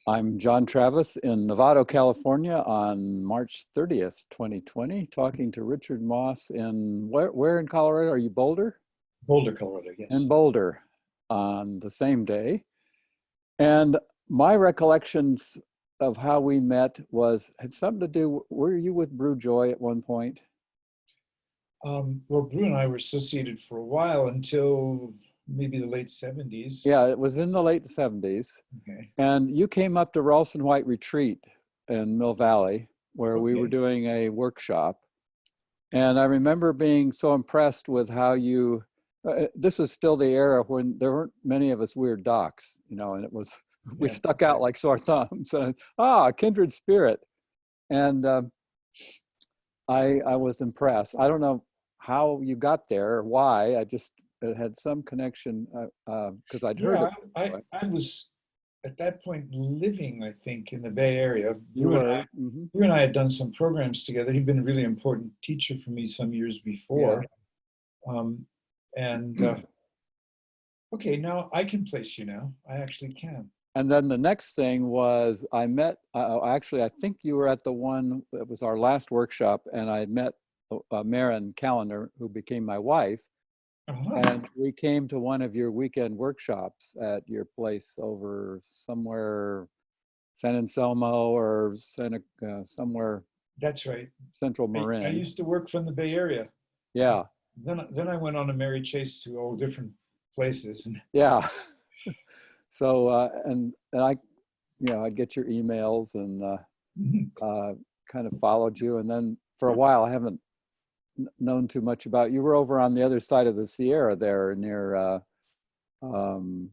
I'm John Travis in Novato, California on March 30th, 2020, talking to Richard Moss in where in Colorado? Are you Boulder? Boulder, Colorado, In yes. Boulder on the same day. And my recollections of how we met had something to do, were you with Brew Joy at one point? Well, Brew and I were associated for a while until maybe the late 70s. Yeah, it was in the late 70s. Okay. And you came up to Ralston White Retreat in Mill Valley, where we were Okay. doing a workshop. And I remember being so impressed with how this was still the era when there weren't many of us weird docs, and it was, we Yeah. stuck out like sore thumbs. And, kindred spirit. And I was impressed. I don't know how you got there or why. I just it had some connection because I'd heard Yeah, of it. I was at that point living, I think, in the Bay Area. You were. Mm-hmm. Brew and I had done some programs together. He'd been a really important teacher for me some years Yeah. before. Um, and okay, now I can place you now. I actually can. And then the next thing was I met, actually, I think you were at the one that was our last workshop, and I met Maren Callender, who became my wife. Uh-huh. And we came to one of your weekend workshops at your place over somewhere, San Anselmo or somewhere That's right. Central I Marin. used to work from the Bay Area. Yeah, Then I went on a Mary Chase to all different places. And yeah. So and I, I'd get your emails and kind of followed you, and then for a while I haven't known too much about you. Were over on the other side of the Sierra there near um,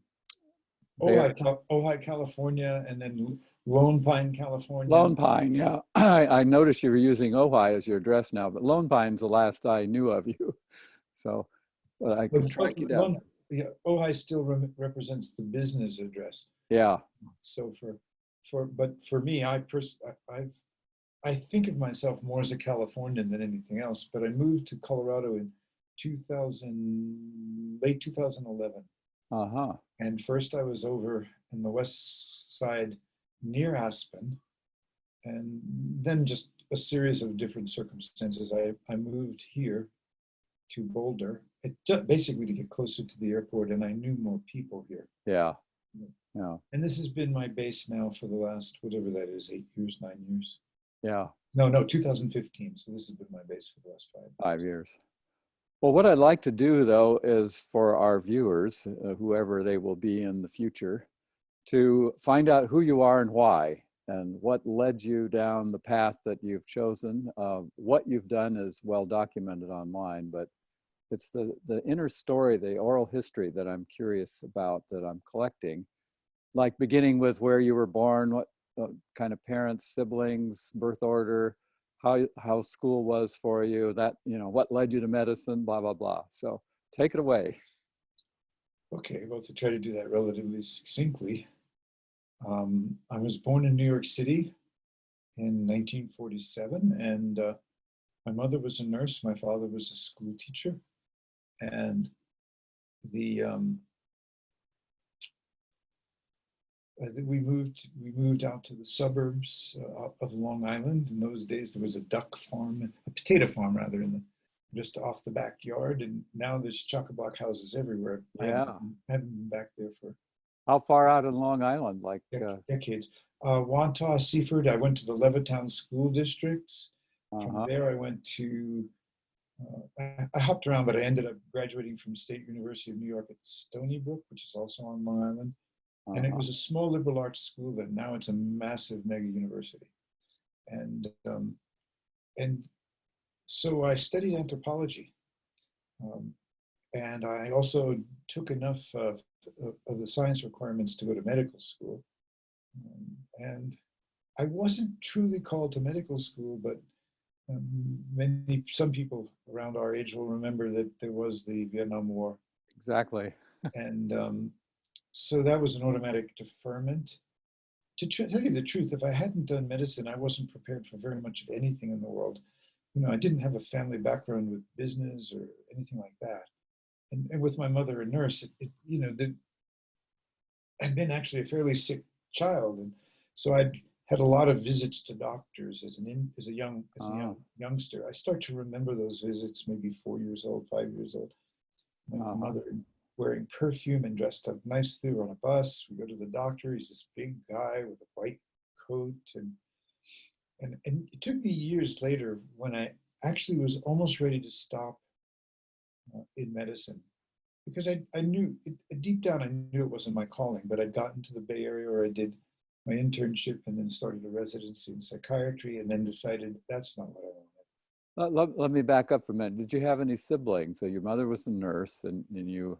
Ojai, California, and then Lone Pine, California. Lone Pine. Yeah, I noticed you were using Ojai as your address now, but Lone Pine's the last I knew of you, so but I could track you down. Yeah, Ojai still represents the business address. Yeah. So but for me, I think of myself more as a Californian than anything else. But I moved to Colorado in late 2011. Uh-huh. And first I was over in the west side near Aspen. And then just a series of different circumstances. I moved here to Boulder, basically to get closer to the airport, and I knew more people here. Yeah. Yeah. And this has been my base now for the last, whatever that is, 8 years, 9 years. Yeah. No, 2015. So this has been my base for the last 5 years. Well, what I'd like to do, though, is for our viewers, whoever they will be in the future, to find out who you are and why, and what led you down the path that you've chosen. What you've done is well documented online, but it's the inner story, the oral history that I'm curious about, that I'm collecting, like beginning with where you were born, what kind of parents, siblings, birth order, how school was for you, that, what led you to medicine, blah, blah, blah. So take it away. Okay, well, to try to do that relatively succinctly, I was born in New York City in 1947, and my mother was a nurse, my father was a school teacher, and we moved out to the suburbs of Long Island. In those days, there was a potato farm rather, just off the backyard. And now there's chock-a-block houses everywhere. Yeah. I haven't been back there for How far out in Long Island? Like decades. Wantagh, Seaford. I went to the Levittown school districts. From there, I went to. I hopped around, but I ended up graduating from State University of New York at Stony Brook, which is also on Long Island. And it was a small liberal arts school that now it's a massive mega university. And so I studied anthropology. And I also took enough of the science requirements to go to medical school. And I wasn't truly called to medical school, but some people around our age will remember that there was the Vietnam War. Exactly. And so that was an automatic deferment. To tell you the truth, if I hadn't done medicine, I wasn't prepared for very much of anything in the world. I didn't have a family background with business or anything like that. And with my mother, a nurse, I'd been actually a fairly sick child. And So I had a lot of visits to doctors as a Ah, youngster. I start to remember those visits, maybe 4 years old, 5 years old. My uh-huh. mother wearing perfume and dressed up nicely. We're on a bus. We go to the doctor. He's this big guy with a white coat, and it took me years later when I actually was almost ready to stop in medicine because I knew deep down, I knew it wasn't my calling, but I'd gotten to the Bay Area where I did my internship and then started a residency in psychiatry and then decided that's not what I wanted. Let me back up for a minute. Did you have any siblings? So your mother was a nurse and you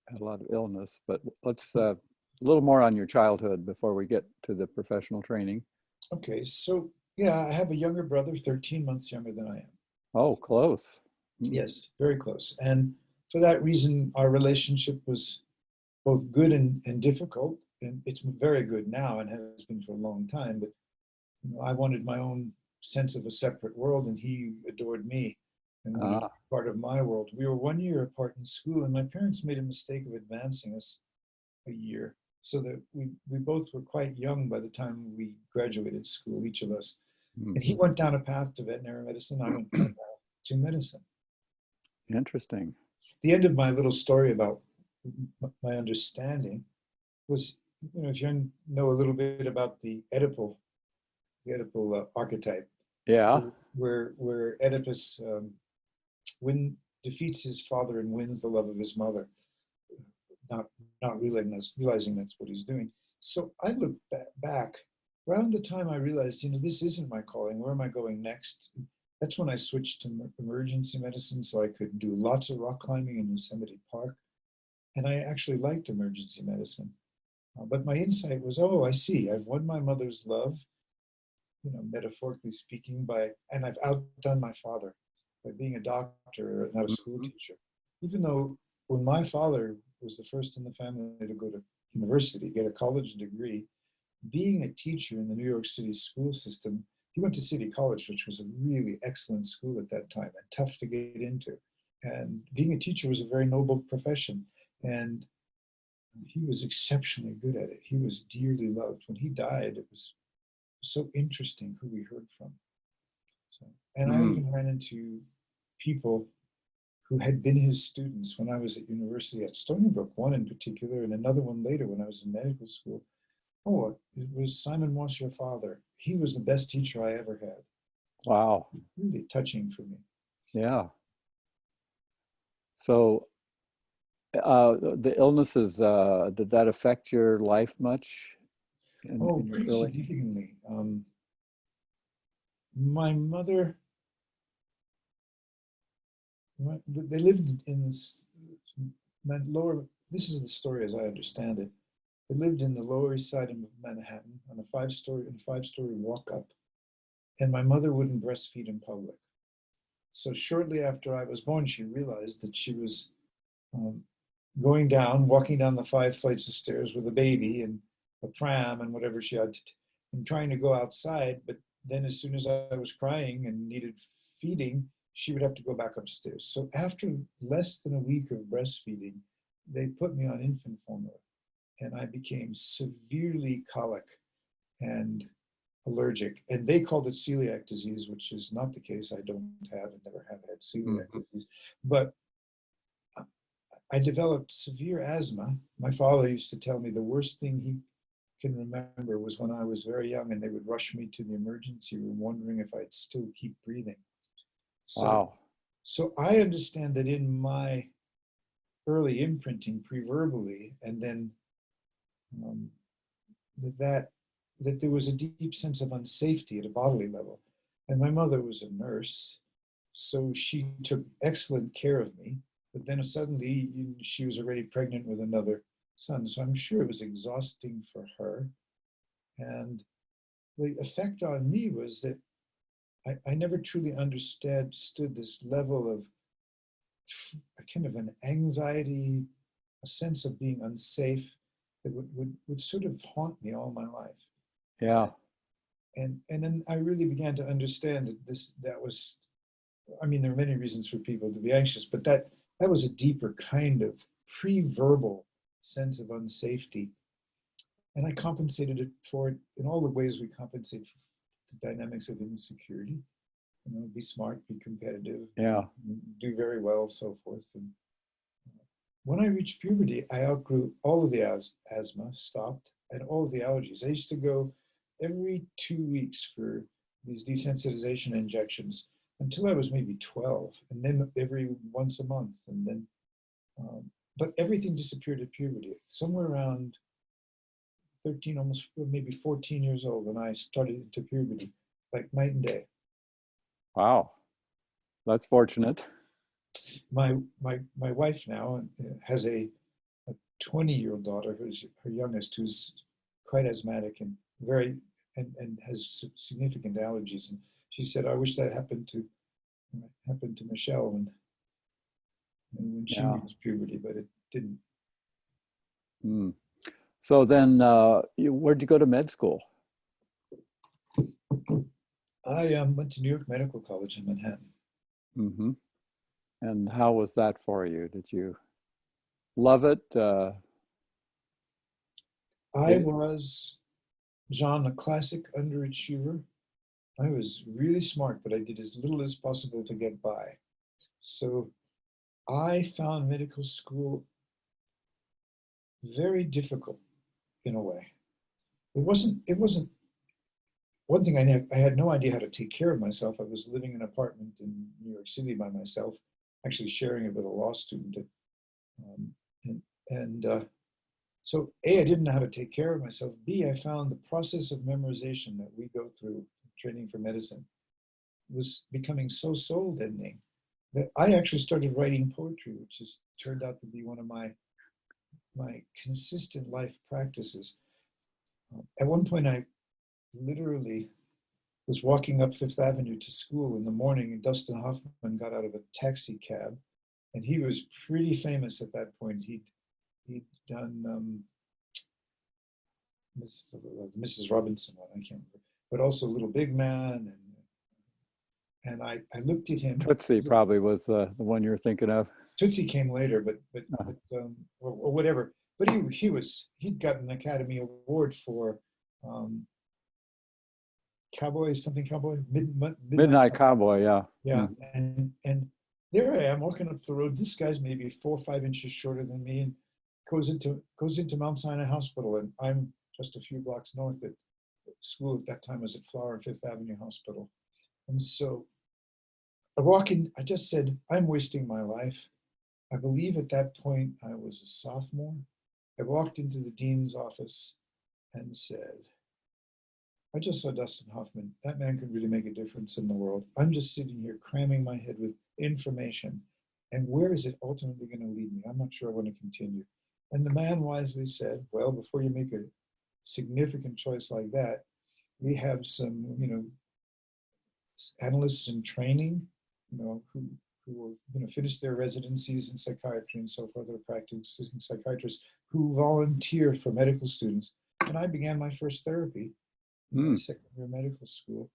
had a lot of illness, but let's a little more on your childhood before we get to the professional training. Okay, so yeah, I have a younger brother, 13 months younger than I am. Oh, close. Mm. Yes, very close. And for that reason, our relationship was both good and difficult. And it's very good now and has been for a long time. But I wanted my own sense of a separate world, and he adored me and wanted to Ah, be part of my world. We were 1 year apart in school, and my parents made a mistake of advancing us a year, so that we both were quite young by the time we graduated school, each of us. And he mhm. went down a path to veterinary medicine. I went down a path to medicine. Interesting. The end of my little story about my understanding was, if you know a little bit about the Oedipal archetype, Yeah. where Oedipus win defeats his father and wins the love of his mother, not not realizing that's what he's doing. So I look back around the time I realized, this isn't my calling. Where am I going next? That's when I switched to emergency medicine, so I could do lots of rock climbing in Yosemite Park, and I actually liked emergency medicine. But my insight was, oh, I see. I've won my mother's love, metaphorically speaking, and I've outdone my father by being a doctor and not a school Mhm. teacher. Even though when my father was the first in the family to go to university, get a college degree, being a teacher in the New York City school system, he went to City College, which was a really excellent school at that time and tough to get into. And being a teacher was a very noble profession. And he was exceptionally good at it. He was dearly loved. When he died, it was so interesting who we heard from. So, and I Mm. even ran into people who had been his students when I was at university at Stony Brook, one in particular, and another one later when I was in medical school. Oh, it was Simon Moss, your father. He was the best teacher I ever had. Wow. Really touching for me. Yeah. So the illnesses, did that affect your life much Oh, in your pretty early? significantly. My mother, they lived in this lower, this is the story as I understand it. They lived in the Lower East Side of Manhattan on a five-story walk up, and my mother wouldn't breastfeed in public. So shortly after I was born, she realized that she was um, walking down the 5 flights of stairs with a baby and a pram and whatever she had, and trying to go outside. But then, as soon as I was crying and needed feeding, she would have to go back upstairs. So after less than a week of breastfeeding, they put me on infant formula, and I became severely colic and allergic. And they called it celiac disease, which is not the case. I don't have and never have had celiac Mhm. disease. But I developed severe asthma. My father used to tell me the worst thing he can remember was when I was very young and they would rush me to the emergency room wondering if I'd still keep breathing. So, Wow. so I understand that in my early imprinting pre-verbally, and then um, that that there was a deep sense of unsafety at a bodily level. And my mother was a nurse, so she took excellent care of me. But then suddenly she was already pregnant with another son. So I'm sure it was exhausting for her. And the effect on me was that I never truly understood this level of a kind of an anxiety, a sense of being unsafe that would sort of haunt me all my life. Yeah. And then I really began to understand that that was, I mean, there are many reasons for people to be anxious, but that was a deeper kind of pre-verbal sense of unsafety And I compensated for it in all the ways we compensate for the dynamics of insecurity. You know, be smart, be competitive, Yeah. do very well, so forth. And when I reached puberty, I outgrew all of the asthma, stopped, and all of the allergies. I used to go every 2 weeks for these desensitization injections until I was maybe 12, and then every once a month, and then, but everything disappeared at puberty. Somewhere around 13, almost maybe 14 years old when I started into puberty, like night and day. Wow. That's fortunate. My wife now has a 20-year-old daughter who's her youngest, who's quite asthmatic and and has significant allergies. And she said, "I wish that happened to Michelle when she Yeah. reached puberty, but it didn't." Mm. So then, where'd you go to med school? I went to New York Medical College in Manhattan. Mm-hmm. And how was that for you? Did you love it? I was, John, a classic underachiever. I was really smart, but I did as little as possible to get by. So I found medical school very difficult in a way. It wasn't one thing I had no idea how to take care of myself. I was living in an apartment in New York City by myself, actually sharing it with a law student. Um, and so A, I didn't know how to take care of myself. B, I found the process of memorization that we go through training for medicine was becoming so soul deadening that I actually started writing poetry, which has turned out to be one of my consistent life practices. At one point, I literally was walking up Fifth Avenue to school in the morning, and Dustin Hoffman got out of a taxi cab, and he was pretty famous at that point. He'd done Mrs. Robinson one, I can't remember, but also Little Big Man, and I looked at him. Tootsie probably was the one you're thinking of. Tootsie came later, or whatever. But he'd gotten an Academy Award for Cowboy, Midnight Cowboy, yeah. Yeah, Mm. and there I am walking up the road. This guy's maybe 4 or 5 inches shorter than me, and goes into Mount Sinai Hospital, and I'm just a few blocks north. At the school at that time was at Flower and Fifth Avenue Hospital, and so I walk in. I just said, "I'm wasting my life." I believe at that point I was a sophomore. I walked into the dean's office and said, "I just saw Dustin Hoffman. That man could really make a difference in the world. I'm just sitting here cramming my head with information. And where is it ultimately going to lead me? I'm not sure I want to continue." And the man wisely said, "Well, before you make a significant choice like that, we have some, analysts in training, who finish their residencies in psychiatry and so forth, or practicing psychiatrists who volunteer for medical students." And I began my first therapy in my second year medical school,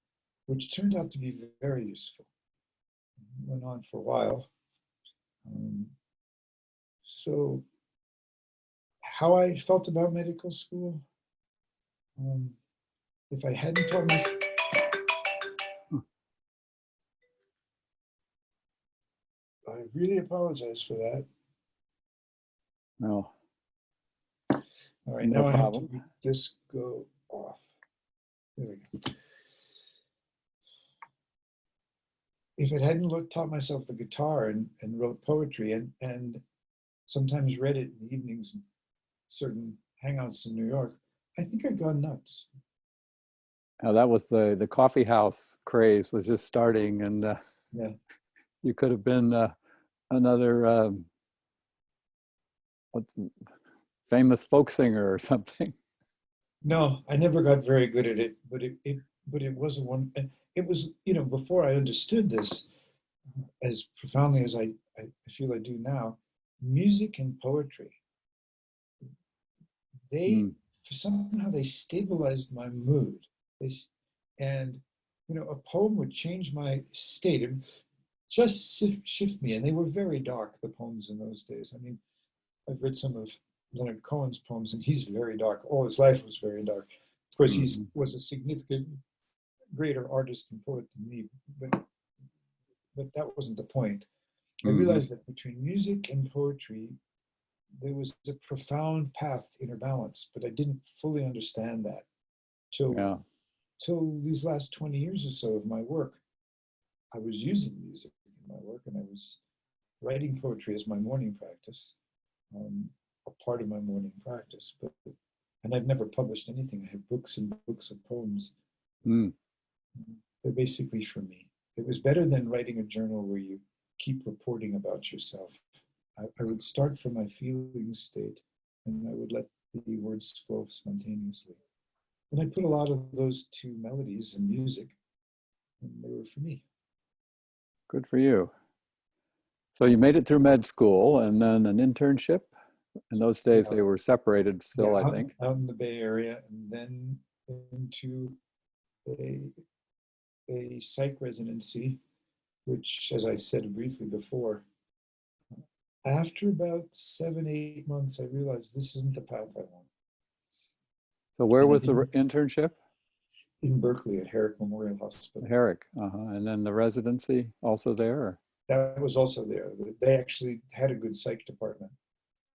which turned out to be very useful. Went on for a while. So how I felt about medical school, if I hadn't taught myself, I really apologize for that. No. All right, No now problem. I have to make this go off. There we go. If it hadn't taught myself the guitar and wrote poetry and sometimes read it in the evenings in certain hangouts in New York, I think I'd gone nuts. That was the coffee house craze was just starting, and Yeah. you could have been another famous folk singer or something. No, I never got very good at it, but it was one. And it was, before I understood this as profoundly as I feel I do now, music and poetry, somehow they stabilized my mood. And a poem would change my state and just shift me. And they were very dark, the poems in those days. I mean, I've read some of Leonard Cohen's poems, and he's very dark. All his life was very dark. Of course, he Mhm. was a significant, greater artist and poet than me, but that wasn't the point. I Mhm. realized that between music and poetry, there was a profound path inner balance, but I didn't fully understand that till Yeah. till these last 20 years or so of my work. I was using music in my work, and I was writing poetry as my morning practice, a part of my morning practice. And I've never published anything. I have books and books of poems. Mm. They're basically for me. It was better than writing a journal where you keep reporting about yourself. I would start from my feeling state, and I would let the words flow spontaneously. And I put a lot of those to melodies and music, and they were for me. Good for you. So you made it through med school and then an internship. In those days, Yeah, they were separated still, yeah, I think. out in the Bay Area, and then into a, a psych residency, which, as I said briefly before, after about 7, 8 months, I realized this isn't the path I want. So where And I was the didn't, internship? in Berkeley at Herrick Memorial Hospital. Herrick. And then the residency also there? Or? That was also there. They actually had a good psych department.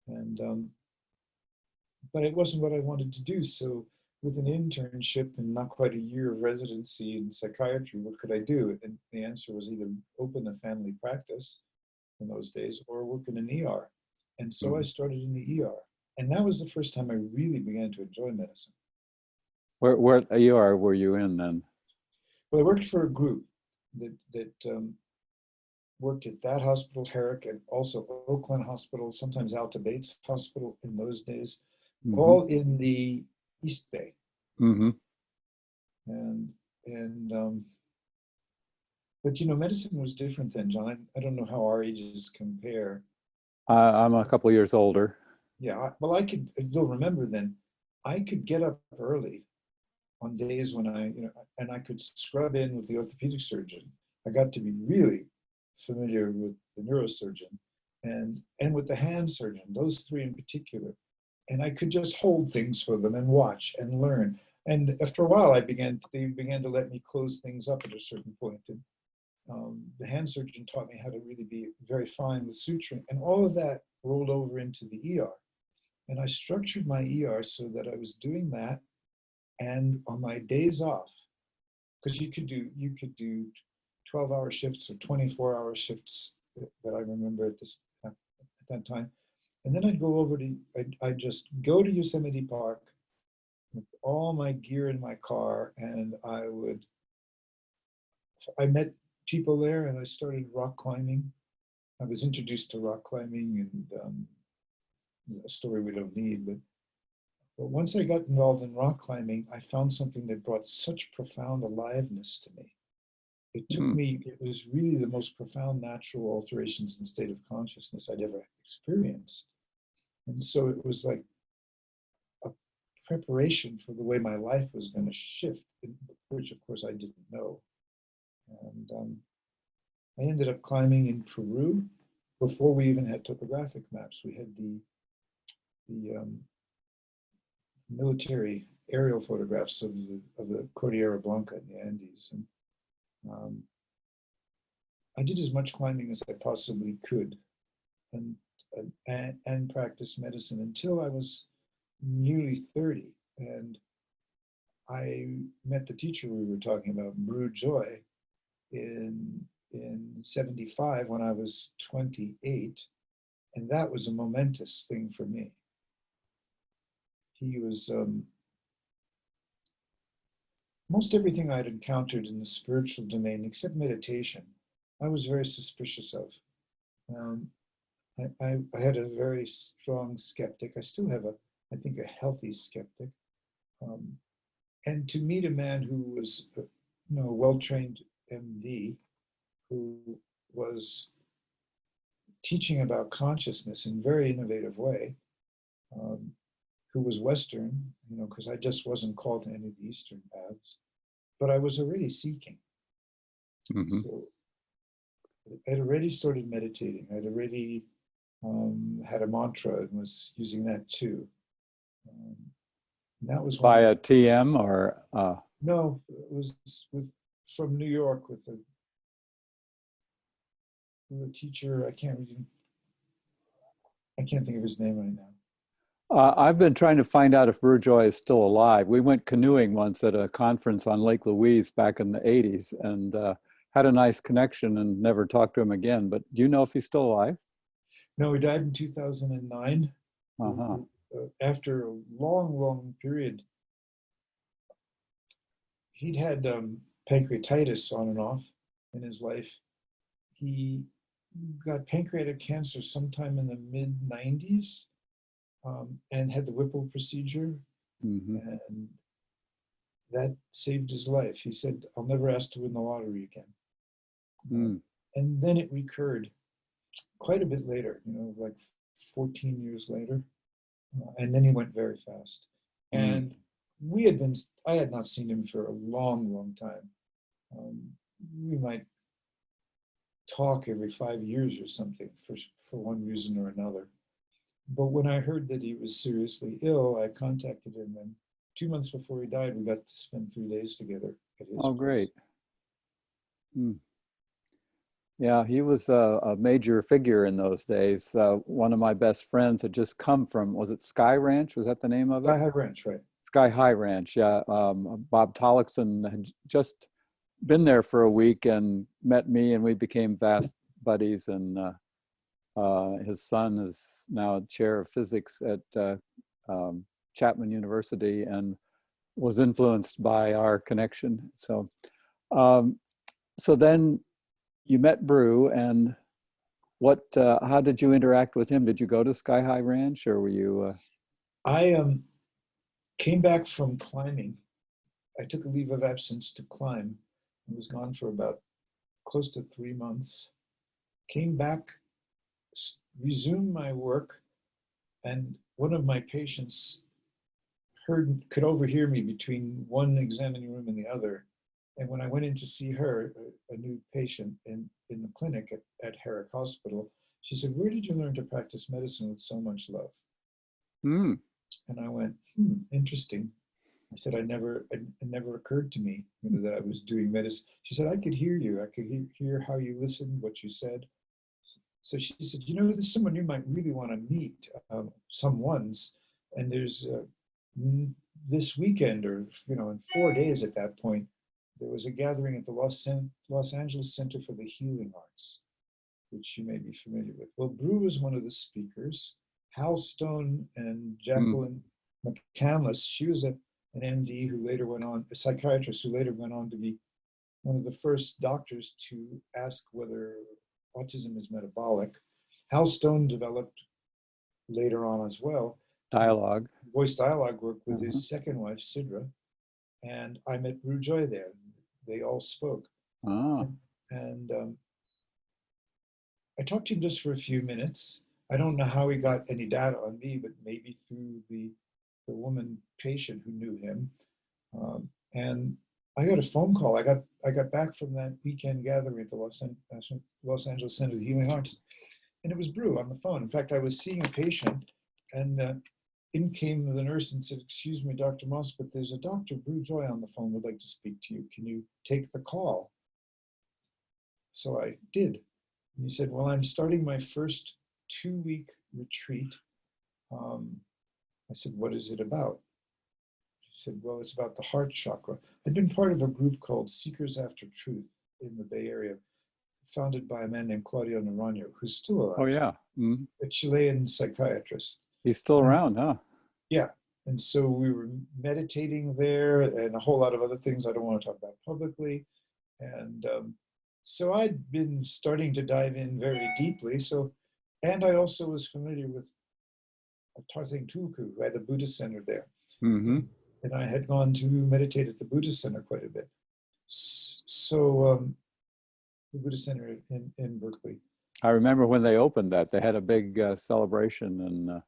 And but it wasn't what I wanted to do. So with an internship and not quite a year of residency in psychiatry, what could I do? And the answer was either open a family practice in those days or work in an ER. And so I Mhm. started in the ER. And that was the first time I really began to enjoy medicine. Where ER were you in then? Well, I worked for a group that worked at that hospital, Herrick, and also Oakland Hospital, sometimes Alta Bates Hospital in those days, Hmm. all in the East Bay. Hmm. And and but medicine was different then, John. I don't know how our ages compare. I'm a couple years older. Yeah, well, I still remember then. I could get up early on days when and I could scrub in with the orthopedic surgeon. I got to be really familiar with the neurosurgeon and with the hand surgeon, those three in particular. And I could just hold things for them and watch and learn. And after a while, they began to let me close things up at a certain point. And the hand surgeon taught me how to really be very fine with suturing, and all of that rolled over into the ER. And I structured my ER so that I was doing that, and on my days off, because you could do 12-hour shifts or 24-hour shifts that I remember at that time. And then I'd just go to Yosemite Park with all my gear in my car, and I met people there, and I started rock climbing. I was introduced to rock climbing, and a story we don't need, but once I got involved in rock climbing, I found something that brought such profound aliveness to me. Mm. It was really the most profound natural alterations in state of consciousness I'd ever experienced. And so it was like a preparation for the way my life was going to shift, which of course I didn't know. And I ended up climbing in Peru before we even had topographic maps. We had the military aerial photographs of the Cordillera Blanca in the Andes. And um, I did as much climbing as I possibly could, and and practiced medicine until I was nearly 30. And I met the teacher we were talking about, Mru Joy, in 75 when I was 28. And that was a momentous thing for me. He was most everything I'd encountered in the spiritual domain, except meditation, I was very suspicious of. Um, I had a very strong skeptic. I still have I think, a healthy skeptic. Um, and to meet a man who was, a well-trained MD, who was teaching about consciousness in a very innovative way, um, who was Western, because I just wasn't called to any of the Eastern paths, but I was already seeking. Hmm. So I'd already started meditating. I'd already had a mantra and was using that too. And that was one. Via TM or? No, it was from New York with a teacher. I can't think of his name right now. I've been trying to find out if Burjoy is still alive. We went canoeing once at a conference on Lake Louise back in the 80s and had a nice connection and never talked to him again. But do you know if he's still alive? No, he died in 2009. Uh-huh. After a long period. He'd had pancreatitis on and off in his life. He got pancreatic cancer sometime in the mid-90s and had the Whipple procedure. Mm-hmm. And that saved his life. He said, "I'll never ask to win the lottery again." Mm. And then it recurred quite a bit later, like 14 years later. And then he went very fast. And I had not seen him for a long time. We might talk every 5 years or something for one reason or another. But when I heard that he was seriously ill, I contacted him, and 2 months before he died, we got to spend 3 days together at his place. Great. Yeah, he was a major figure in those days. One of my best friends had just come from, was it Sky Ranch? Was that the name of it? Sky High Ranch, right. Sky High Ranch, yeah. Bob Tollickson had just been there for a week and met me, and we became fast buddies. And his son is now chair of physics at Chapman University and was influenced by our connection. So then you met Brew, and how did you interact with him? Did you go to Sky High Ranch, or were you? I came back from climbing. I took a leave of absence to climb. I was gone for about close to 3 months. Came back, resumed my work, and one of my patients could overhear me between one examining room and the other. And when I went in to see her, a new patient in the clinic at Herrick Hospital, she said, "Where did you learn to practice medicine with so much love?" And I went, interesting. I said, it never occurred to me that I was doing medicine. She said, "I could hear you. I could hear how you listened, what you said." So she said, "This is someone you might really want to meet, someone's. And there's this weekend, or in 4 days at that point, there was a gathering at the Los Angeles Center for the Healing Arts, which you may be familiar with." Well, Brew was one of the speakers. Hal Stone and Jacqueline McCandless, she was an MD who later went on, a psychiatrist who later went on to be one of the first doctors to ask whether autism is metabolic. Hal Stone developed later on as well voice dialogue work with his second wife, Sidra. And I met Brew Joy there. They all spoke. And I talked to him just for a few minutes. I don't know how he got any data on me, but maybe through the woman patient who knew him. And I got a phone call. I got back from that weekend gathering at the Los Angeles Center of the Healing Arts, and it was Brew on the phone. In fact, I was seeing a patient, and in came the nurse and said, "Excuse me, Dr. Moss, but there's a Dr. Brew Joy on the phone would like to speak to you. Can you take the call?" So I did. And he said, "Well, I'm starting my first 2-week retreat." I said, "What is it about?" He said, "Well, it's about the heart chakra." I'd been part of a group called Seekers After Truth in the Bay Area, founded by a man named Claudio Naranjo, who's still alive. Oh, yeah. A Chilean psychiatrist. He's still around, huh? Yeah. And so we were meditating there and a whole lot of other things I don't want to talk about publicly. And so I'd been starting to dive in very deeply. And I also was familiar with Tarthang Tulku, who had the Buddhist center there. And I had gone to meditate at the Buddhist center quite a bit. So the Buddhist center in Berkeley. I remember when they opened that, they had a big celebration. And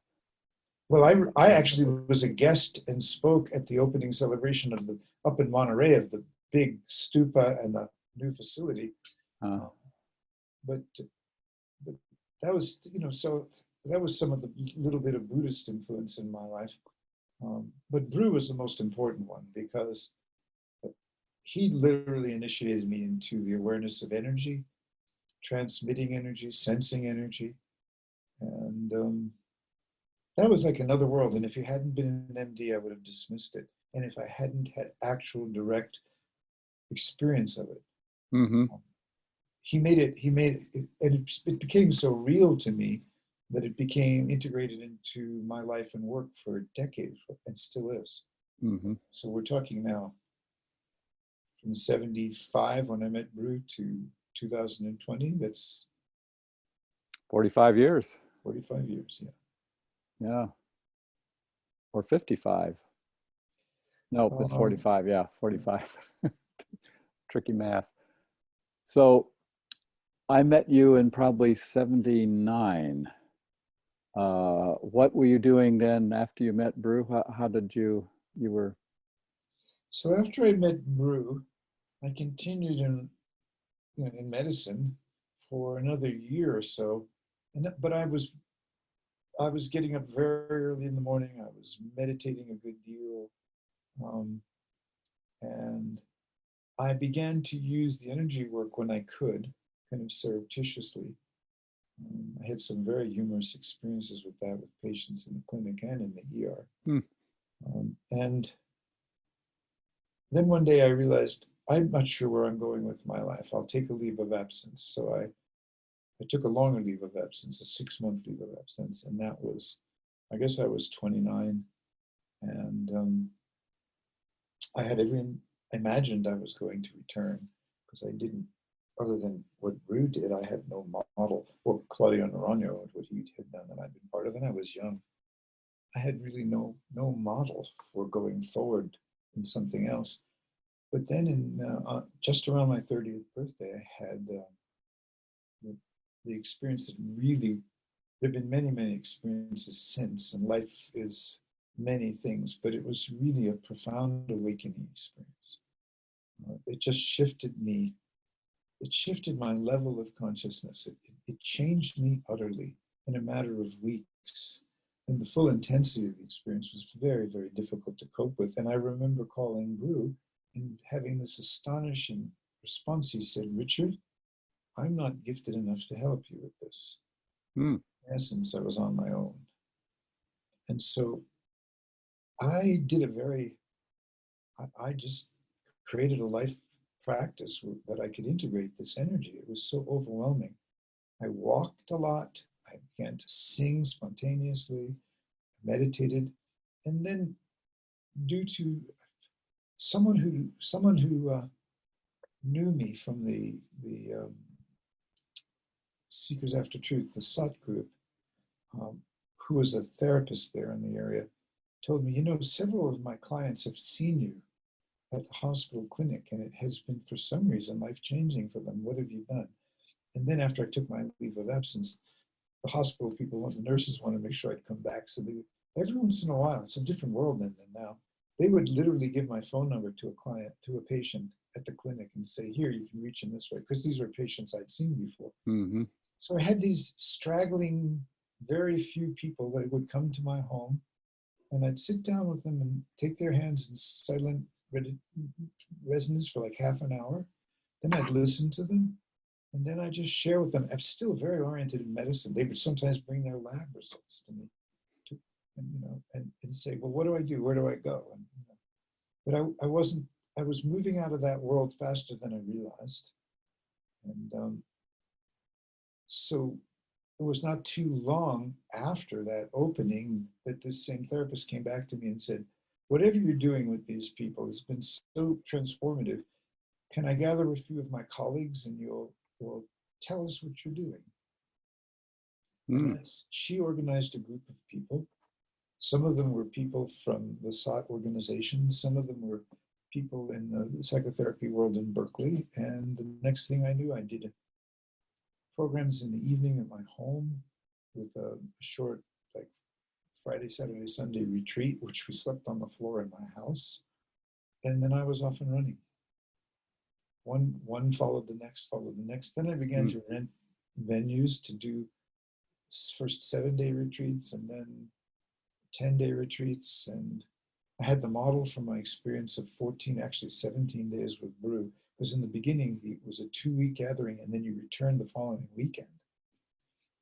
well, I actually was a guest and spoke at the opening celebration of up in Monterey of the big stupa and the new facility. But that was, so that was some of the little bit of Buddhist influence in my life. But Brew was the most important one because he literally initiated me into the awareness of energy, transmitting energy, sensing energy. And that was like another world. And if you hadn't been an MD, I would have dismissed it. And if I hadn't had actual direct experience of it, Mm-hmm. he made it, and it became so real to me that it became integrated into my life and work for decades and still is. Mm-hmm. So we're talking now from 75 when I met Brew to 2020. That's 45 years. 45 years, yeah. Yeah. Or 55. Nope, it's 45. Yeah, 45. Tricky math. So I met you in probably 79. What were you doing then after you met Brew? How did you were? So after I met Brew, I continued in medicine for another year or so, but I was getting up very early in the morning. I was meditating a good deal, and I began to use the energy work when I could, kind of surreptitiously. I had some very humorous experiences with that with patients in the clinic and in the ER. Hmm. And then one day I realized I'm not sure where I'm going with my life. I'll take a leave of absence. So I took a longer leave of absence, a 6-month leave of absence. And that was, I guess I was 29. And I had imagined I was going to return because I didn't, other than what Brew did, I had no model. Well, Claudio Naranjo, what he had done that I'd been part of, and I was young. I had really no model for going forward in something else. But then just around my 30th birthday, I had the experience that really, there have been many, many experiences since, and life is many things, but it was really a profound awakening experience. It just shifted me. It shifted my level of consciousness. It changed me utterly in a matter of weeks. And the full intensity of the experience was very, very difficult to cope with. And I remember calling Brew and having this astonishing response. He said, "Richard, I'm not gifted enough to help you with this." Hmm. In essence, I was on my own. And so I did I just created a life practice that I could integrate this energy. It was so overwhelming. I walked a lot. I began to sing spontaneously, meditated, and then due to someone who knew me from the Seekers After Truth, the SAT group, who was a therapist there in the area, told me, several of my clients have seen you at the hospital clinic, and it has been, for some reason, life-changing for them. What have you done? And then after I took my leave of absence, the hospital people, the nurses wanted to make sure I'd come back. So every once in a while, it's a different world then than now, they would literally give my phone number to a patient at the clinic and say, "Here, you can reach in this way," because these were patients I'd seen before. Mm-hmm. So I had these straggling, very few people that would come to my home, and I'd sit down with them and take their hands in silent resonance for like half an hour. Then I'd listen to them, and then I just share with them. I'm still very oriented in medicine. They would sometimes bring their lab results to me, and say, "Well, what do I do? Where do I go?" But I wasn't. I was moving out of that world faster than I realized, and so it was not too long after that opening that this same therapist came back to me and said, "Whatever you're doing with these people has been so transformative. Can I gather a few of my colleagues and you'll tell us what you're doing?" Mm. And she organized a group of people. Some of them were people from the SOT organization. Some of them were people in the psychotherapy world in Berkeley. And the next thing I knew, I did programs in the evening at my home with a short, like Friday, Saturday, Sunday retreat, which we slept on the floor in my house. And then I was off and running. One followed the next, followed the next. Then I began to rent venues to do first 7-day retreats and then 10-day retreats. And I had the model from my experience of 14, actually 17 days with Bru. Because in the beginning, it was a 2-week gathering, and then you returned the following weekend.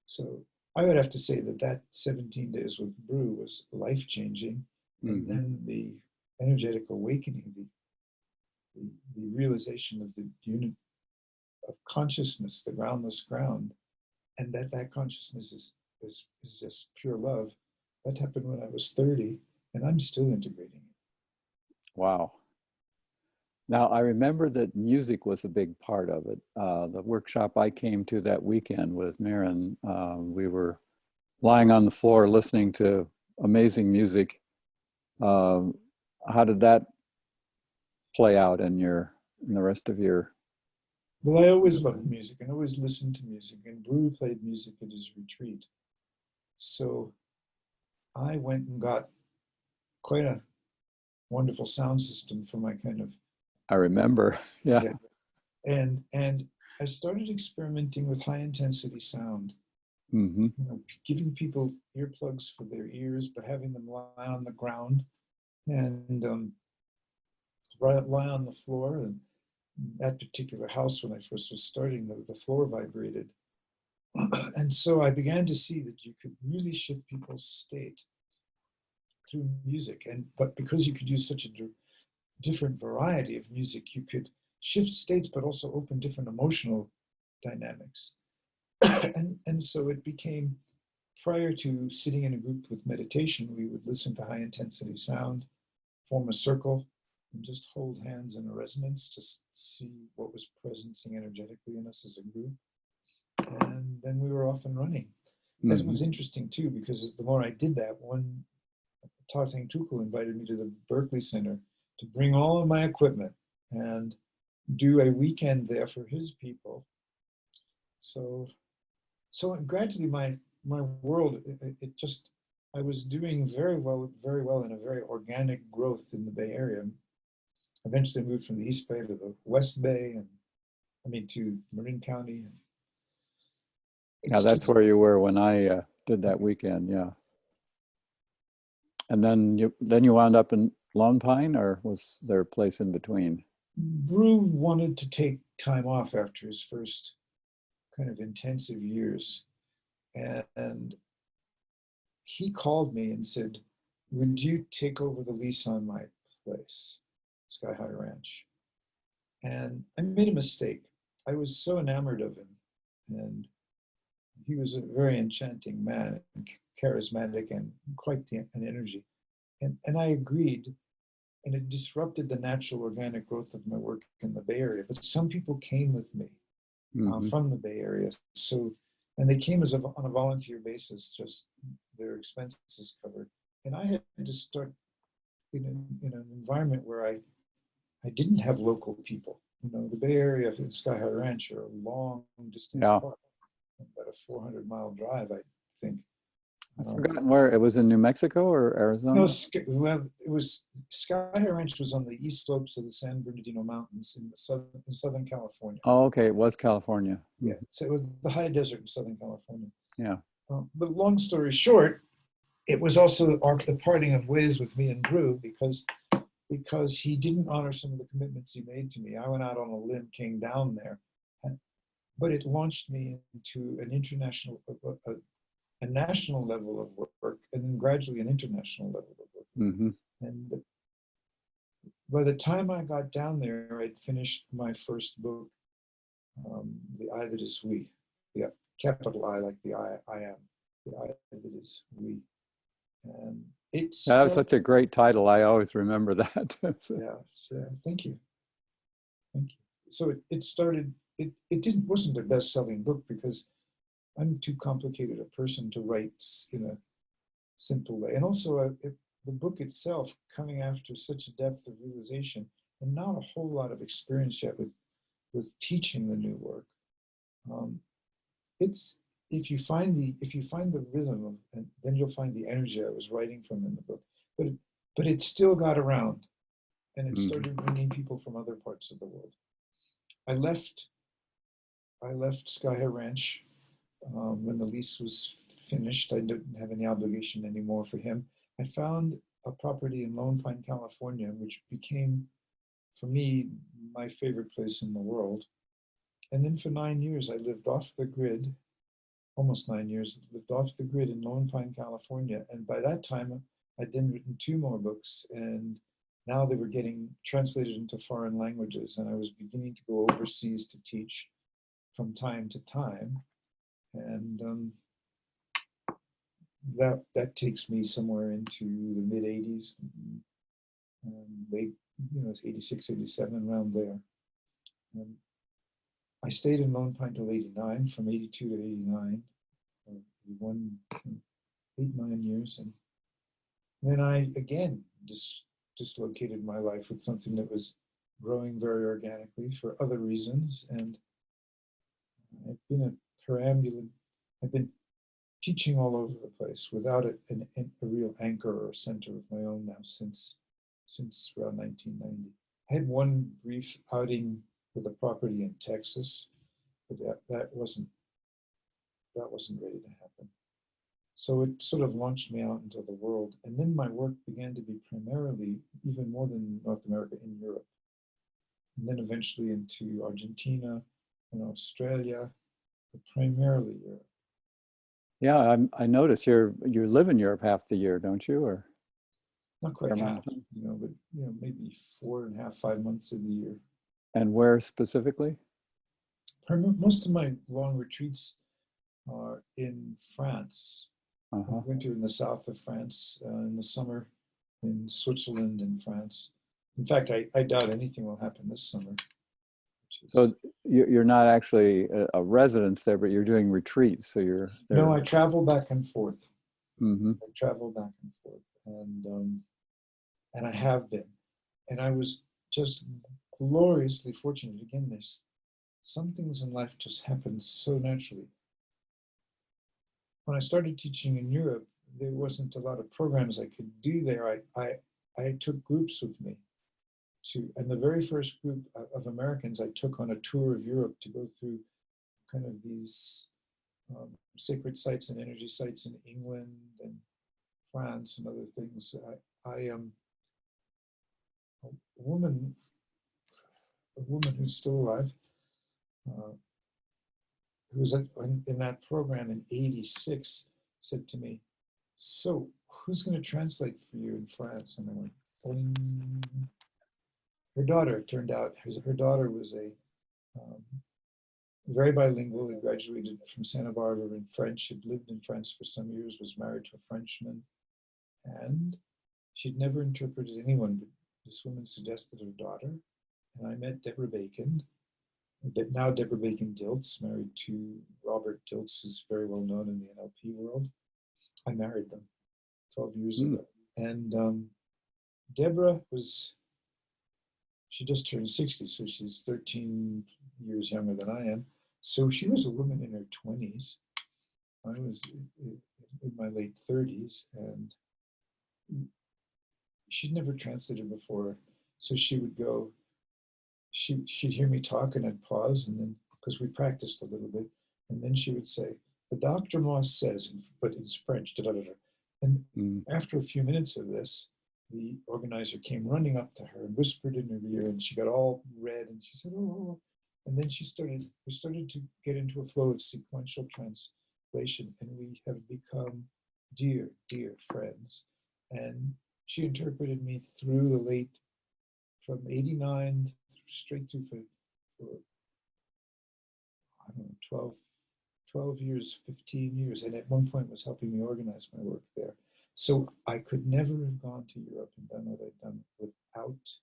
So I would have to say that that 17 days with Bru was life-changing. And then the energetic awakening, the realization of the unit of consciousness, the groundless ground, and that consciousness is just pure love. That happened when I was 30, and I'm still integrating it. Wow. Now, I remember that music was a big part of it. The workshop I came to that weekend with Maren, we were lying on the floor listening to amazing music. How did that play out in the rest of your? Well, I always loved music and always listened to music, and Bru played music at his retreat. So I went and got quite a wonderful sound system for my kind of. I remember, yeah. And I started experimenting with high intensity sound. You know, giving people earplugs for their ears, but having them lie on the ground and lie on the floor. And that particular house, when I first was starting, the floor vibrated. And so I began to see that you could really shift people's state through music. But because you could use such a different variety of music, you could shift states, but also open different emotional dynamics. And so it became, prior to sitting in a group with meditation, we would listen to high intensity sound, form a circle, and just hold hands in a resonance to see what was presencing energetically in us as a group. And then we were off and running. That was interesting too, because the more I did that, one, Tarthang Tukul invited me to the Berkeley Center to bring all of my equipment and do a weekend there for his people. So gradually my world, it just, I was doing very well in a very organic growth in the Bay Area. Eventually moved from the East Bay to the West Bay, to Marin County. Yeah, that's where you were when I did that weekend, yeah. And then you wound up in Lone Pine, or was there a place in between? Bru wanted to take time off after his first kind of intensive years. And he called me and said, would you take over the lease on my place, Sky High Ranch? And I made a mistake. I was so enamored of him. And he was a very enchanting man, charismatic, and quite an energy. And I agreed, and it disrupted the natural organic growth of my work in the Bay Area. But some people came with me from the Bay Area. So, and they came on a volunteer basis, just their expenses covered. And I had to start in an environment where I didn't have local people. You know, the Bay Area and Sky High Ranch are a long distance apart, about a 400-mile drive, I think. I've forgotten where it was, in New Mexico or Arizona? No, it was Sky High Ranch was on the east slopes of the San Bernardino Mountains in Southern California. Oh, okay, it was California. Yeah, so it was the high desert in Southern California. Yeah. But long story short, it was also the parting of ways with me and Bru because he didn't honor some of the commitments he made to me. I went out on a limb, came down there, but it launched me into an international, a national level of work, and then gradually an international level of work. And by the time I got down there, I'd finished my first book, The I That Is We. Yeah, capital I, like the I am, the I That Is We. And that was such a great title. I always remember that. Yeah, thank you. So it started. It wasn't a best-selling book because I'm too complicated a person to write in a simple way. And also the book itself, coming after such a depth of realization and not a whole lot of experience yet with teaching the new work. If you find the rhythm, and then you'll find the energy I was writing from in the book. But it still got around, and it started bringing people from other parts of the world. I left Sky High Ranch when the lease was finished. I didn't have any obligation anymore for him. I found a property in Lone Pine, California, which became, for me, my favorite place in the world. And then for 9 years, I lived off the grid, almost 9 years, lived off the grid in Lone Pine, California. And by that time, I'd then written 2 more books, and now they were getting translated into foreign languages. And I was beginning to go overseas to teach from time to time. And that takes me somewhere into the mid 80s, late, it's 86, 87, around there. And I stayed in Lone Pine till 89, from 82 to 89, 8, 9 years. And then I, again, dislocated my life with something that was growing very organically for other reasons. And I've been a perambulant, I've been teaching all over the place without a real anchor or center of my own now since around 1990. I had one brief outing with a property in Texas, but that wasn't ready to happen. So it sort of launched me out into the world. And then my work began to be primarily, even more than North America, in Europe. And then eventually into Argentina and Australia, but primarily Europe. Yeah, I noticed you live in Europe half the year, don't you? Or not quite half, but maybe 4.5, 5 months of the year. And where specifically? Most of my long retreats are in France. Winter in the south of France, in the summer in Switzerland and France. In fact, I doubt anything will happen this summer. So you're not actually a residence there, but you're doing retreats. So you're there. No, I travel back and forth. Mm-hmm. I travel back and forth, and I have been, and I was just gloriously fortunate. Again, there's some things in life just happen so naturally. When I started teaching in Europe, there wasn't a lot of programs I could do there. I took groups with me and the very first group of Americans I took on a tour of Europe to go through kind of these sacred sites and energy sites in England and France and other things. A woman who's still alive, who was in that program in 86, said to me, "So who's going to translate for you in France?" And I went, "Boing." Her daughter, turned out, her daughter was a very bilingual, had graduated from Santa Barbara in French, had lived in France for some years, was married to a Frenchman, and she'd never interpreted anyone, but this woman suggested her daughter, and I met Deborah Bacon, now Deborah Bacon Dilts, married to Robert Dilts, who's very well known in the NLP world. I married them 12 years ago. And Deborah she just turned 60, so she's 13 years younger than I am. So she was a woman in her 20s. I was in my late 30s, and she'd never translated before. So she would go, she'd hear me talk, and I'd pause, and then, because we practiced a little bit, and then she would say, "The Dr. Moss says," but it's French, da da da. And after a few minutes of this, the organizer came running up to her and whispered in her ear, and she got all red, and she said, "Oh." And then we started to get into a flow of sequential translation, and we have become dear, dear friends. And she interpreted me through from 89 straight through for I don't know, 12 years, 15 years, and at one point was helping me organize my work there. So I could never have gone to Europe and done what I'd done without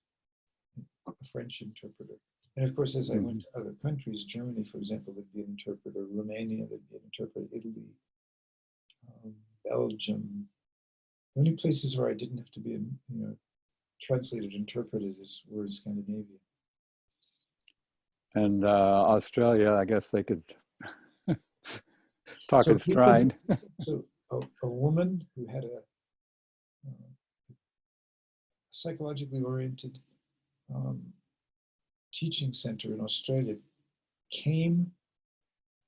a French interpreter. And of course, as I went to other countries, Germany, for example, there'd be an interpreter, Romania, there'd be an interpreter, Italy, Belgium. The only places where I didn't have to be, translated, interpreted were in Scandinavia. And Australia, I guess they could talk in stride. So a woman who had a psychologically oriented teaching center in Australia came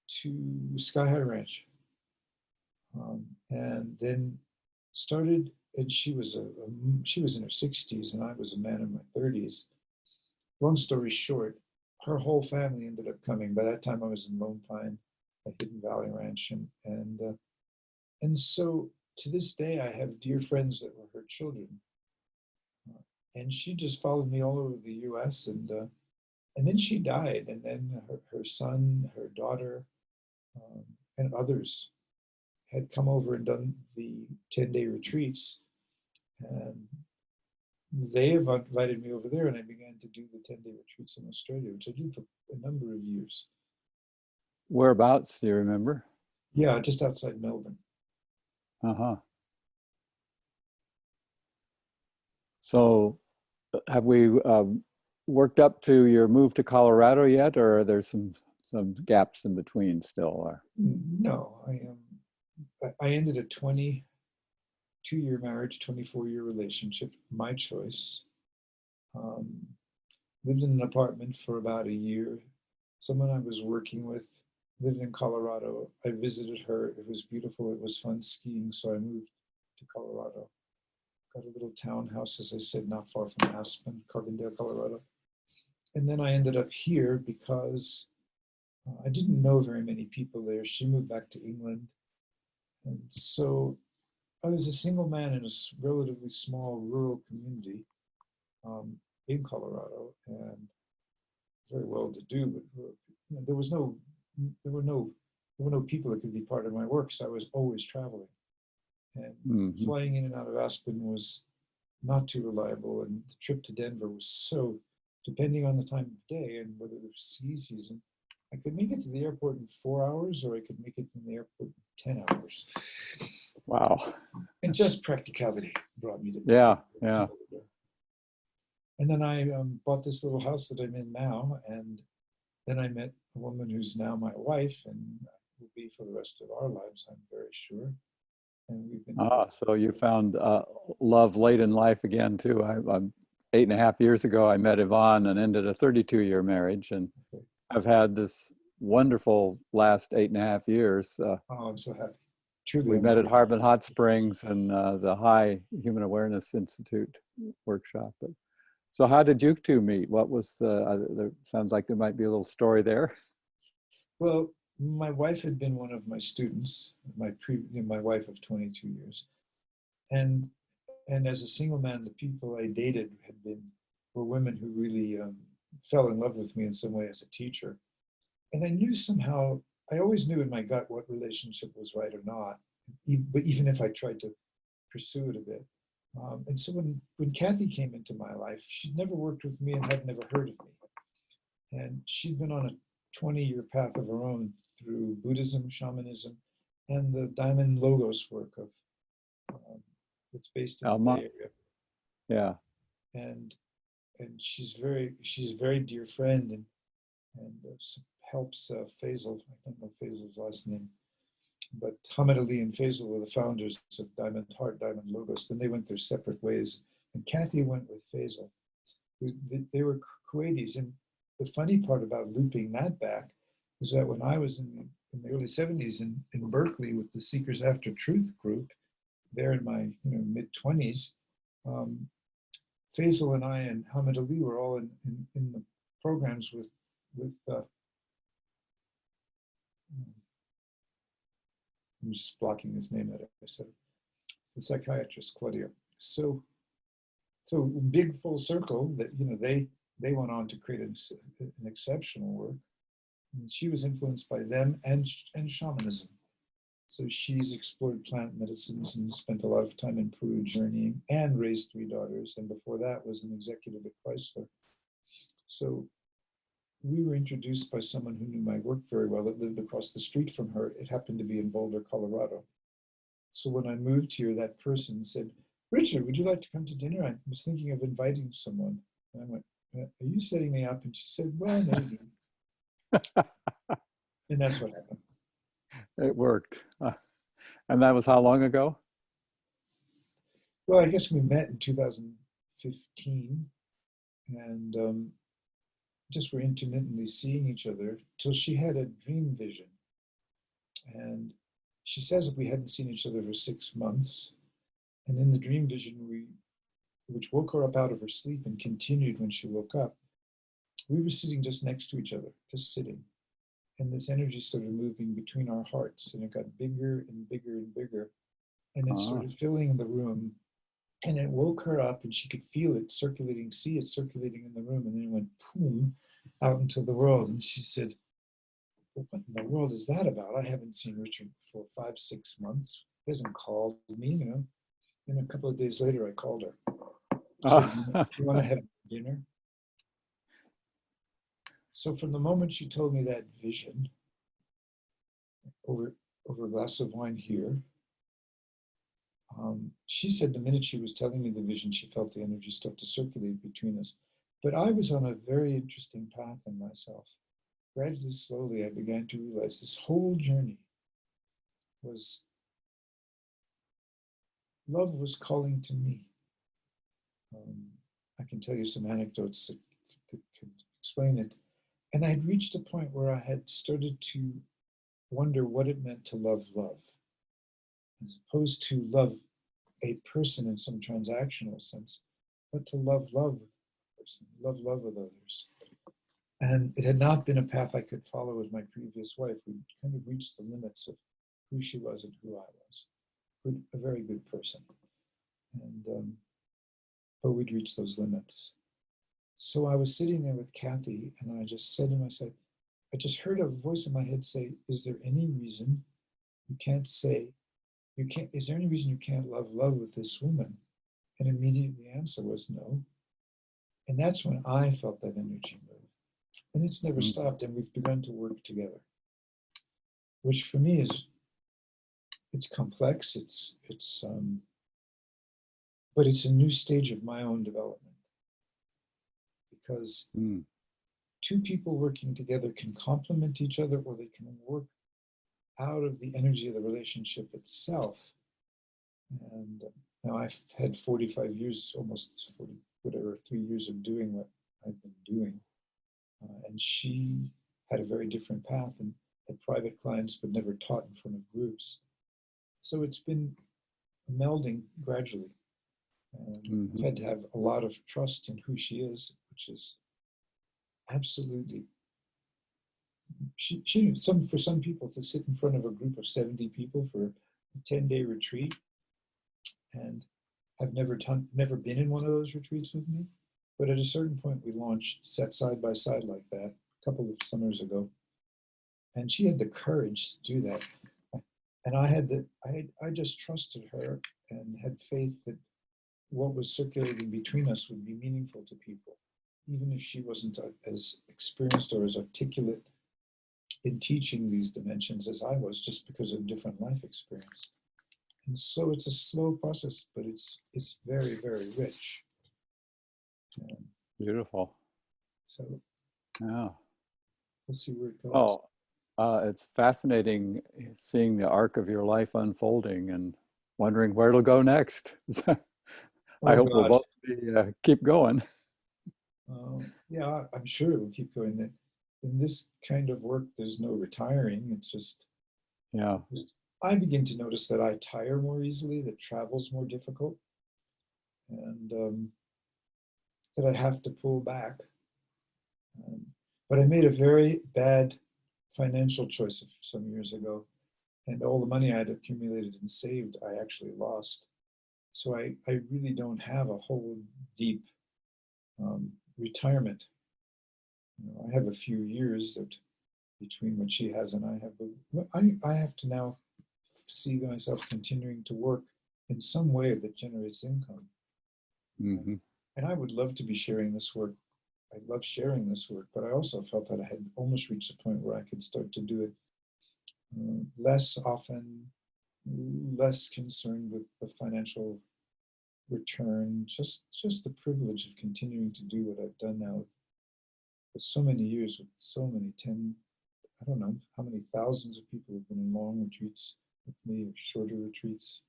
to Sky High Ranch And then started, and she was in her 60s, and I was a man in my 30s. Long story short, her whole family ended up coming. By that time, I was in Lone Pine at Hidden Valley Ranch, and so to this day, I have dear friends that were her children. And she just followed me all over the U.S. And then she died, and then her son, her daughter, and others had come over and done the 10-day retreats, and they have invited me over there, and I began to do the 10-day retreats in Australia, which I did for a number of years. Whereabouts, do you remember? Yeah, just outside Melbourne. Uh-huh. So have we worked up to your move to Colorado yet, or are there some gaps in between still? No, I ended a 22-year marriage, 24-year relationship, my choice. Lived in an apartment for about a year. Someone I was working with lived in Colorado. I visited her. It was beautiful. It was fun skiing, so I moved to Colorado. Got a little townhouse, as I said, not far from Aspen, Carbondale, Colorado. And then I ended up here because I didn't know very many people there. She moved back to England. And so I was a single man in a relatively small rural community in Colorado, and very well to do, but there were no people that could be part of my work, so I was always traveling. And flying in and out of Aspen was not too reliable, and the trip to Denver was so, depending on the time of day and whether it was ski season, I could make it to the airport in 4 hours, or I could make it to the airport in 10 hours. Wow. And just practicality brought me to yeah. And then I bought this little house that I'm in now, and then I met a woman who's now my wife, and will be for the rest of our lives, I'm very sure. And we've been. So you found love late in life again too. I'm 8.5 years ago, I met Yvonne and ended a 32-year marriage, and I've had this wonderful last 8.5 years. I'm so happy. Truly, we met at Harbin Hot Springs and the High Human Awareness Institute workshop. But, so how did you two meet? What was there sounds like there might be a little story there. Well, my wife had been one of my students, my wife of 22 years. And as a single man, the people I dated were women who really fell in love with me in some way as a teacher. And I knew somehow, I always knew in my gut what relationship was right or not, but even if I tried to pursue it a bit. And so when Kathy came into my life, she'd never worked with me and had never heard of me. And she'd been on a 20-year path of her own through Buddhism, shamanism, and the Diamond Logos work of that's based in the Bay Area. Yeah. And she's a very dear friend, and helps Faisal. I don't know Faisal's last name, but Hamid Ali and Faisal were the founders of Diamond Heart, Diamond Logos. Then they went their separate ways, and Kathy went with Faisal. They were Kuwaitis, and the funny part about looping that back is that when I was in the early 70s in Berkeley with the Seekers After Truth group, there in my mid-20s, Faisal and I and Hamid Ali were all in the programs with I'm just blocking his name out. I said the psychiatrist Claudia. So big full circle that they went on to create an exceptional work. And she was influenced by them and shamanism. So she's explored plant medicines and spent a lot of time in Peru journeying and raised 3 daughters. And before that was an executive at Chrysler. So we were introduced by someone who knew my work very well that lived across the street from her. It happened to be in Boulder, Colorado. So when I moved here, that person said, "Richard, would you like to come to dinner? I was thinking of inviting someone." And I went, "Are you setting me up?" And she said, "Well, maybe." And that's what happened. It worked. And that was how long ago? Well, I guess we met in 2015 and just were intermittently seeing each other till she had a dream vision. And she says that we hadn't seen each other for 6 months. And in the dream vision, which woke her up out of her sleep and continued when she woke up, we were sitting just next to each other, just sitting. And this energy started moving between our hearts, and it got bigger and bigger and bigger. And it started filling the room. And it woke her up, and she could feel it circulating, see it circulating in the room. And then it went boom out into the world. And she said, well, what in the world is that about? I haven't seen Richard for 5, 6 months. He hasn't called me, you know. And a couple of days later, I called her. I said, do you want to have dinner? So from the moment she told me that vision, over a glass of wine here, she said the minute she was telling me the vision, she felt the energy start to circulate between us. But I was on a very interesting path in myself. Gradually, slowly, I began to realize this whole journey was, love was calling to me. I can tell you some anecdotes that could explain it. And I had reached a point where I had started to wonder what it meant to love love, as opposed to love a person in some transactional sense, but to love love with a person, love love with others. And it had not been a path I could follow with my previous wife. We kind of reached the limits of who she was and who I was. A very good person. And but we'd reached those limits. So I was sitting there with Kathy, and I just said to myself, I just heard a voice in my head say, is there any reason you can't say, is there any reason you can't love love with this woman? And immediately the answer was no. And that's when I felt that energy move. And it's never stopped, and we've begun to work together, which for me is, it's complex, but it's a new stage of my own development. Because two people working together can complement each other, or they can work out of the energy of the relationship itself. And now I've had 45 years, almost 40, whatever, 3 years of doing what I've been doing. And she had a very different path and had private clients, but never taught in front of groups. So it's been melding gradually. And I've had to have a lot of trust in who she is, which is absolutely, for some people to sit in front of a group of 70 people for a 10-day retreat, and I've never been in one of those retreats with me, but at a certain point we launched Set Side by Side like that a couple of summers ago, and she had the courage to do that, and I just trusted her and had faith that what was circulating between us would be meaningful to people, even if she wasn't as experienced or as articulate in teaching these dimensions as I was, just because of different life experience. And so it's a slow process, but it's very, very rich. Beautiful. So yeah, we'll see where it goes. It's fascinating seeing the arc of your life unfolding and wondering where it'll go next. I hope we'll both keep going. Yeah, I'm sure it will keep going. In this kind of work, there's no retiring. It's just, I begin to notice that I tire more easily, that travel's more difficult, and that I have to pull back. But I made a very bad financial choice some years ago, and all the money I had accumulated and saved, I actually lost. So I really don't have a whole deep retirement. I have a few years that between what she has and I have, but I have to now see myself continuing to work in some way that generates income. And I would love to be sharing this work. I love sharing this work, but I also felt that I had almost reached a point where I could start to do it less often, less concerned with the financial return, just the privilege of continuing to do what I've done now for so many years with so many I don't know how many thousands of people have been in long retreats with me, or shorter retreats,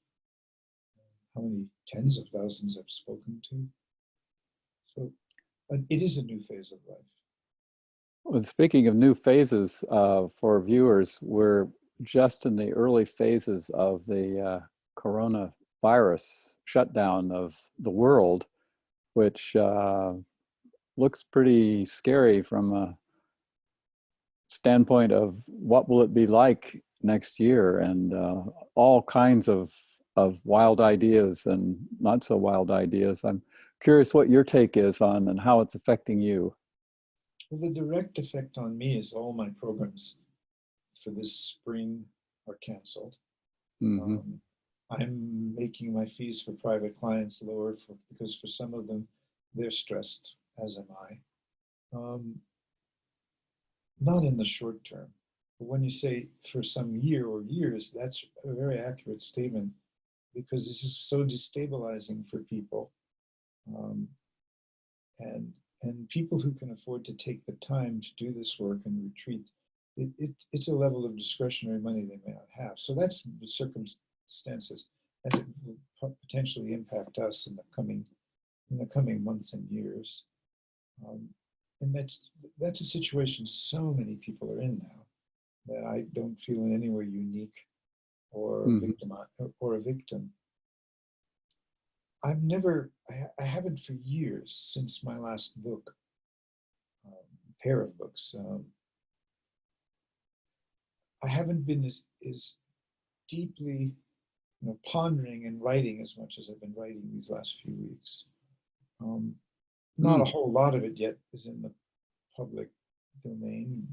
how many tens of thousands I've spoken to. So it is a new phase of life. Well, speaking of new phases, for viewers, we're just in the early phases of the coronavirus shutdown of the world, which looks pretty scary from a standpoint of what will it be like next year, and all kinds of wild ideas and not so wild ideas. I'm curious what your take is on and how it's affecting you. Well, the direct effect on me is all my programs for this spring are canceled. Mm-hmm. I'm making my fees for private clients lower because for some of them, they're stressed, as am I. Not in the short term. But when you say for some year or years, that's a very accurate statement because this is so destabilizing for people. And people who can afford to take the time to do this work and retreat, it's a level of discretionary money they may not have. So that's the circumstances that will potentially impact us in the coming months and years. And that's a situation so many people are in now that I don't feel in any way unique or a victim. I haven't for years since my last book, pair of books. I haven't been as deeply, pondering and writing as much as I've been writing these last few weeks. Not a whole lot of it yet is in the public domain.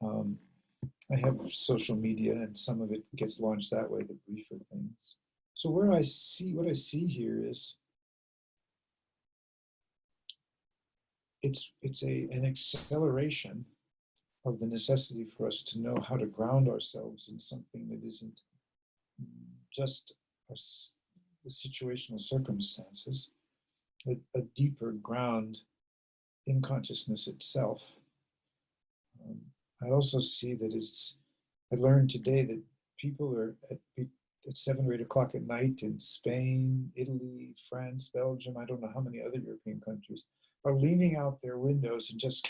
I have social media, and some of it gets launched that way, the briefer things. So what I see here is it's an acceleration of the necessity for us to know how to ground ourselves in something that isn't just the situational circumstances, a deeper ground in consciousness itself. I also see that I learned today that people are at 7 or 8 o'clock at night in Spain, Italy, France, Belgium, I don't know how many other European countries, are leaning out their windows and just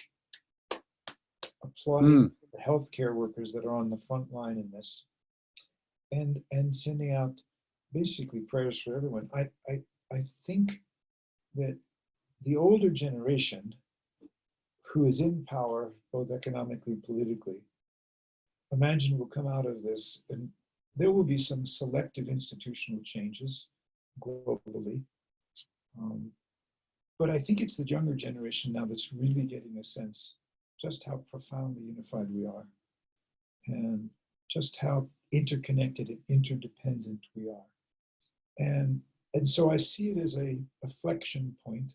applauding the healthcare workers that are on the front line in this, and sending out basically prayers for everyone. I think that the older generation who is in power, both economically and politically, imagine will come out of this, and there will be some selective institutional changes globally. But I think it's the younger generation now that's really getting a sense just how profoundly unified we are, and just how interconnected and interdependent we are. And so I see it as a flexion point.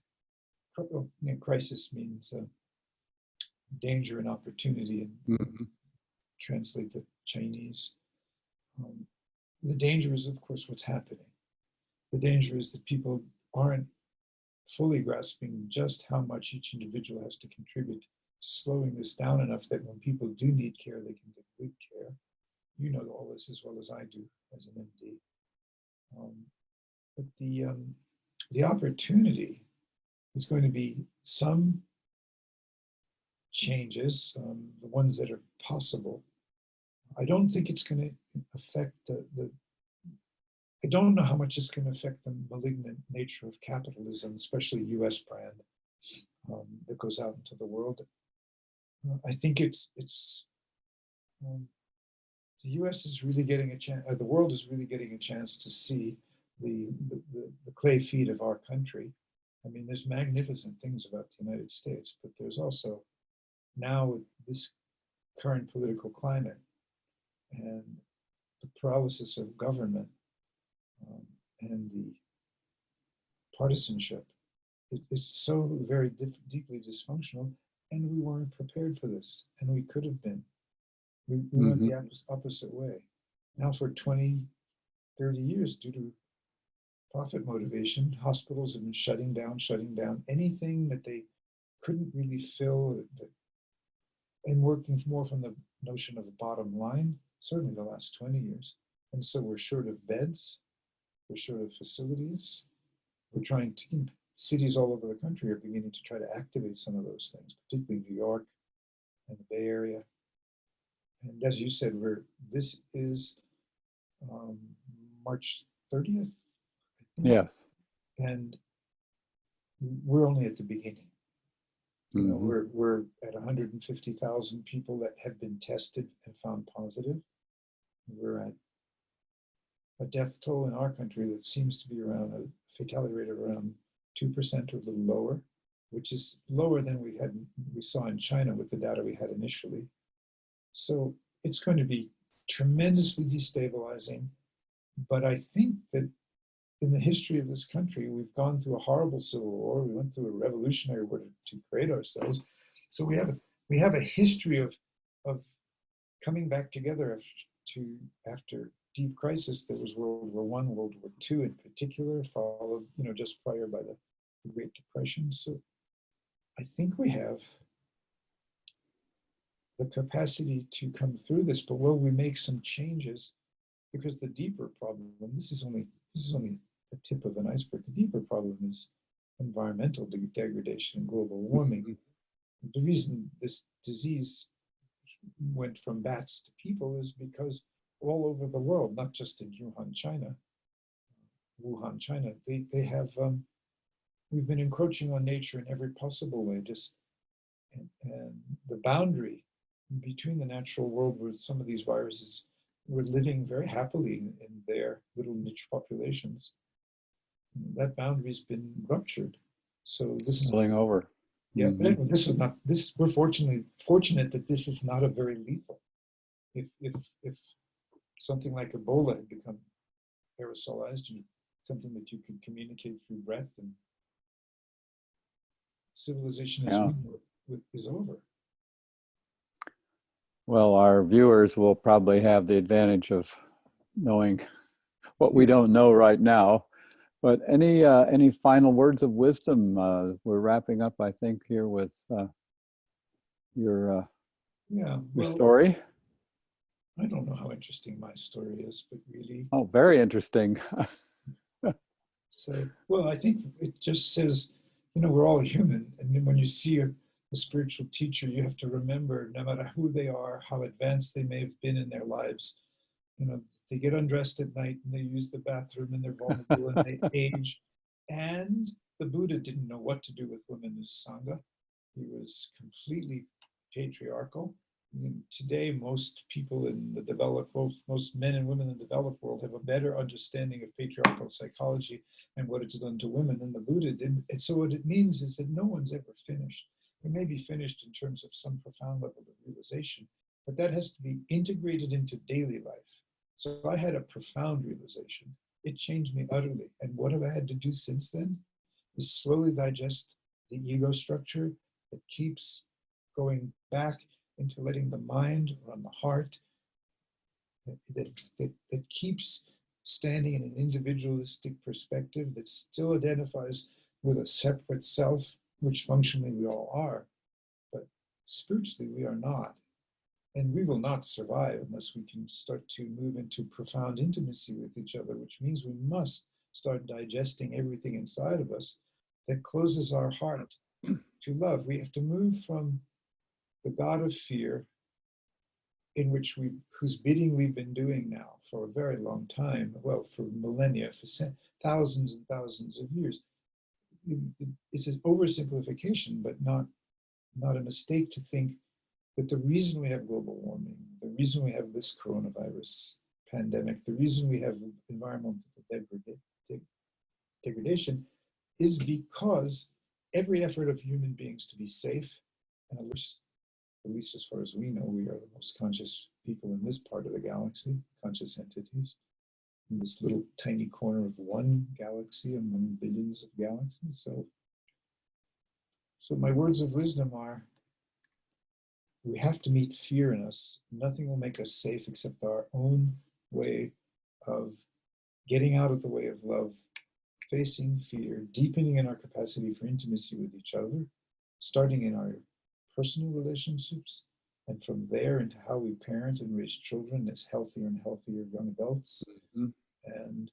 Crisis means danger and opportunity, and translate the Chinese. The danger is, of course, what's happening. The danger is that people aren't fully grasping just how much each individual has to contribute to slowing this down enough that when people do need care, they can get good care. You know all this as well as I do as an MD. But the opportunity is going to be some changes, the ones that are possible. I don't think it's going to affect I don't know how much it's going to affect the malignant nature of capitalism, especially US brand, that goes out into the world. I think the US is really getting a chance, the world is really getting a chance to see the clay feet of our country. I mean, there's magnificent things about the United States, but there's also now with this current political climate and the paralysis of government, and the partisanship, it's so very deeply dysfunctional, and we weren't prepared for this, and we could have been. We went the opposite way. Now for 20, 30 years, due to profit motivation, hospitals have been shutting down anything that they couldn't really fill, and working more from the notion of a bottom line, certainly the last 20 years. And so we're short of beds, we're short of facilities. We're trying to, cities all over the country are beginning to try to activate some of those things, particularly New York and the Bay Area. And as you said, this is March 30th, I think, Yes. and we're only at the beginning. You know, Mhm. we're at 150,000 people that have been tested and found positive. We're at a death toll in our country that seems to be around a fatality rate of around 2% or a little lower, which is lower than we saw in China with the data we had initially. So it's going to be tremendously destabilizing. But I think that in the history of this country, we've gone through a horrible civil war. We went through a revolutionary war to create ourselves. So we have a history of coming back together after deep crisis that was World War I, World War II in particular, followed, you know, just prior by the Great Depression. So I think we have the capacity to come through this, but will we make some changes? Because the deeper problem, this is only the tip of an iceberg. The deeper problem is environmental degradation and global warming. The reason this disease went from bats to people is because all over the world, not just in Wuhan, China, they have, we've been encroaching on nature in every possible way, and the boundary between the natural world where some of these viruses were living very happily in their little niche populations, that boundary's been ruptured. So this is Spilling over. yeah, but anyway, this is not this. We're fortunate that this is not a very lethal. If something like Ebola had become aerosolized, something that you could communicate through breath, and civilization as Yeah. we know it is over. Well, our viewers will probably have the advantage of knowing what we don't know right now. But any final words of wisdom? We're wrapping up, I think, here with your story. I don't know how interesting my story is, but really. Oh, very interesting. So, well, I think it just says, you know, we're all human. And when you see a spiritual teacher, you have to remember, no matter who they are, how advanced they may have been in their lives, you know, they get undressed at night and they use the bathroom and they're vulnerable and they age. And the Buddha didn't know what to do with women in Sangha. He was completely patriarchal. I mean, today, most people in the developed world, most men and women in the developed world have a better understanding of patriarchal psychology and what it's done to women than the Buddha did. And so what it means is that no one's ever finished. We may be finished in terms of some profound level of realization, but that has to be integrated into daily life. So I had a profound realization. It changed me utterly. And what have I had to do since then? Is slowly digest the ego structure that keeps going back into letting the mind run the heart, that keeps standing in an individualistic perspective that still identifies with a separate self, which functionally we all are, but spiritually we are not. And we will not survive unless we can start to move into profound intimacy with each other, which means we must start digesting everything inside of us that closes our heart to love. We have to move from the God of fear, whose bidding we've been doing now for a very long time, well, for millennia, for thousands and thousands of years. It's an oversimplification, but not a mistake to think that the reason we have global warming, the reason we have this coronavirus pandemic, the reason we have environmental degradation is because every effort of human beings to be safe, and at least as far as we know, we are the most conscious people in this part of the galaxy, conscious entities, in this little tiny corner of one galaxy among billions of galaxies. So my words of wisdom are, we have to meet fear in us. Nothing will make us safe except our own way of getting out of the way of love, facing fear, deepening in our capacity for intimacy with each other, starting in our personal relationships, and from there into how we parent and raise children as healthier and healthier young adults, and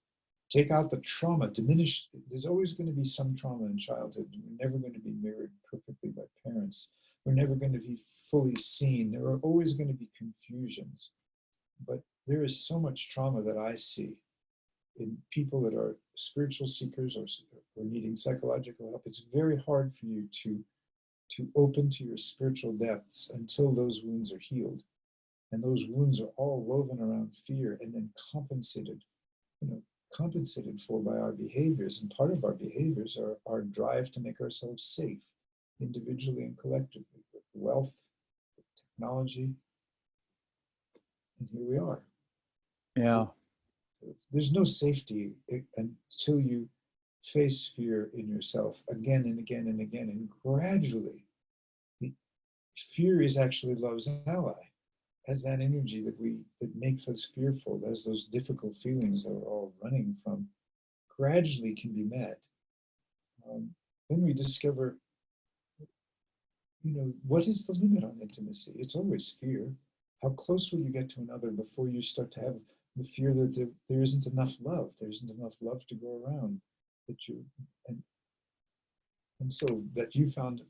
take out the trauma, diminish. There's always going to be some trauma in childhood. We're never going to be mirrored perfectly by parents. We're never going to be fully seen. There are always going to be confusions, but there is so much trauma that I see in people that are spiritual seekers or needing psychological help. It's very hard for you to open to your spiritual depths until those wounds are healed. And those wounds are all woven around fear and then compensated for by our behaviors. And part of our behaviors are our drive to make ourselves safe, individually and collectively, with wealth, with technology. And here we are. Yeah. There's no safety until you face fear in yourself again and again and again. And gradually, fear is actually love's ally. As that energy that makes us fearful, as those difficult feelings that we're all running from, gradually can be met. Then we discover, what is the limit on intimacy? It's always fear. How close will you get to another before you start to have the fear that there isn't enough love? There isn't enough love to go around. And so that you found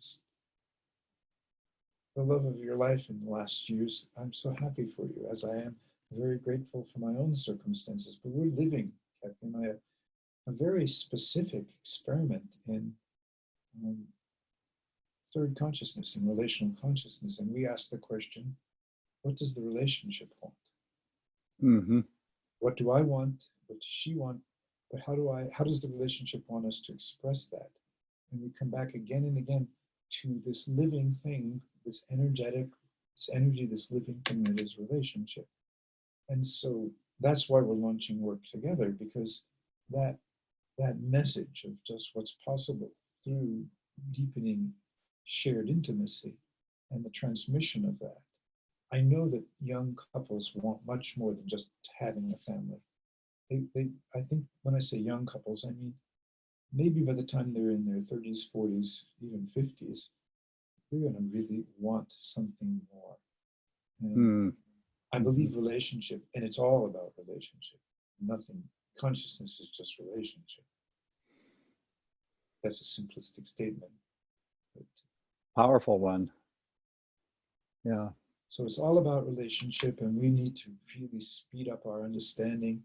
the love of your life in the last years. I'm so happy for you, as I am very grateful for my own circumstances. But we're living, Kathy and I, a very specific experiment in third consciousness, in relational consciousness. And we ask the question, what does the relationship want? Mm-hmm. What do I want? What does she want? But how does the relationship want us to express that? And we come back again and again to this living thing, this energy, this living thing that is relationship. And so that's why we're launching Work Together, because that message of just what's possible through deepening shared intimacy and the transmission of that. I know that young couples want much more than just having a family. I think when I say young couples, I mean, maybe by the time they're in their 30s, 40s, even 50s, they're going to really want something more. And I believe relationship, and it's all about relationship. Nothing, consciousness is just relationship. That's a simplistic statement. But, powerful one. Yeah. So it's all about relationship, and we need to really speed up our understanding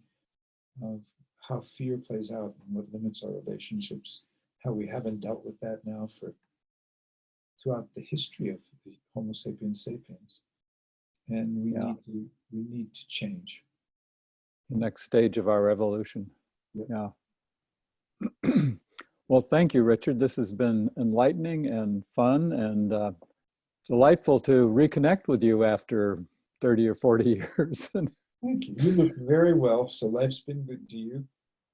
of how fear plays out and what limits our relationships, how we haven't dealt with that now throughout the history of the Homo sapiens sapiens. And we need to change. The next stage of our evolution. Yep. Yeah. Well, thank you, Richard. This has been enlightening and fun and delightful to reconnect with you after 30 or 40 years. Thank you. You look very well, so life's been good to you.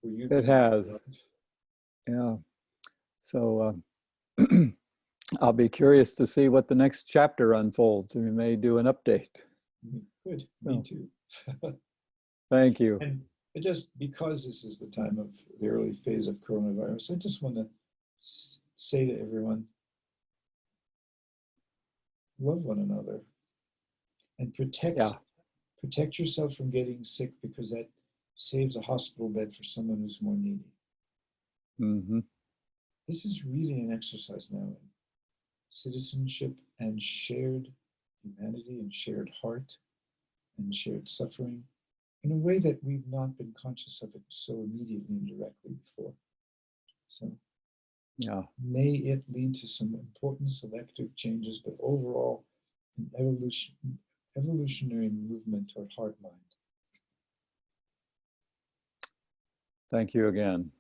It has. Yeah. So I'll be curious to see what the next chapter unfolds. We may do an update. Good. Me too. Thank you. And just because this is the time of the early phase of coronavirus, I just want to say to everyone, love one another and protect yourself from getting sick, because that saves a hospital bed for someone who's more needy. Mm-hmm. This is really an exercise now in citizenship and shared humanity and shared heart and shared suffering in a way that we've not been conscious of it so immediately and directly before. So yeah, may it lead to some important selective changes, but overall an evolutionary movement toward heart mind. Thank you again.